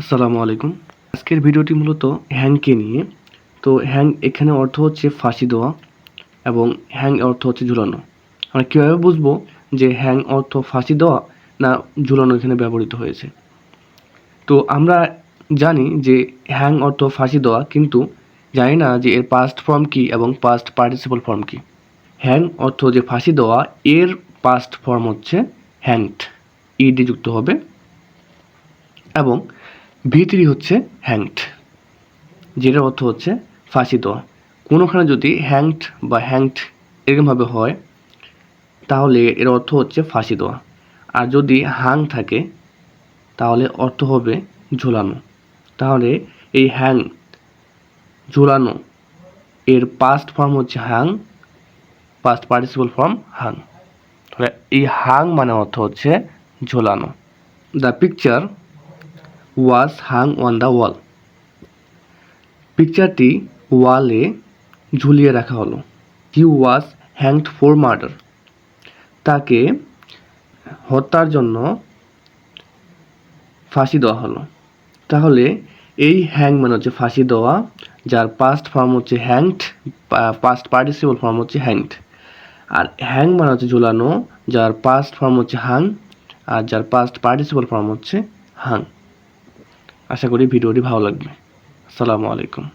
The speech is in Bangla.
আসসালামু আলাইকুম। আজকের ভিডিওটি মূলত হ্যাংকে নিয়ে। তো হ্যাং এখানে অর্থ হচ্ছে ফাঁসি দেওয়া এবং হ্যাং অর্থ হচ্ছে ঝুলানো। আমরা কীভাবে বুঝবো যে হ্যাং অর্থ ফাঁসি দেওয়া না ঝুলানো এখানে ব্যবহৃত হয়েছে? তো আমরা জানি যে হ্যাং অর্থ ফাঁসি দেওয়া, কিন্তু জানি না যে এর পাস্ট ফর্ম কী এবং পাস্ট পার্টিসিপল ফর্ম কী। হ্যাং অর্থ যে ফাঁসি দেওয়া, এর পাস্ট ফর্ম হচ্ছে হ্যাংড, ইডি যুক্ত হবে, এবং V3 হচ্ছে হ্যাংড, যেটার অর্থ হচ্ছে ফাঁসি দেওয়া। কোনোখানে যদি হ্যাংড বা হ্যাংড এরকমভাবে হয় তাহলে এর অর্থ হচ্ছে ফাঁসি দেওয়া, আর যদি হাং থাকে তাহলে অর্থ হবে ঝুলানো। তাহলে এই হ্যাং, ঝুলানো, এর পাস্ট ফর্ম হচ্ছে Hang, past participle form Hang. তাহলে এই হাং মানে অর্থ হচ্ছে ঝুলানো। The picture was Hang on the ওয়াল। পিকচারটি ওয়ালে ঝুলিয়ে রাখা হলো। হি ওয়াজ হ্যাংড ফর মার্ডার। তাকে হত্যার জন্য ফাঁসি দেওয়া হলো। তাহলে এই হ্যাং মানে হচ্ছে ফাঁসি দেওয়া, যার পাস্ট ফর্ম হচ্ছে হ্যাংড, পাস্ট পার্টিসিপল ফর্ম হচ্ছে হ্যাংড। আর হ্যাং মানে হচ্ছে ঝুলানো, যার পাস্ট ফর্ম হচ্ছে হাং, আর যার পাস্ট পার্টিসিপল ফর্ম হচ্ছে হাং। আশা করি ভিডিওটি ভালো লাগবে। আসসালামু আলাইকুম।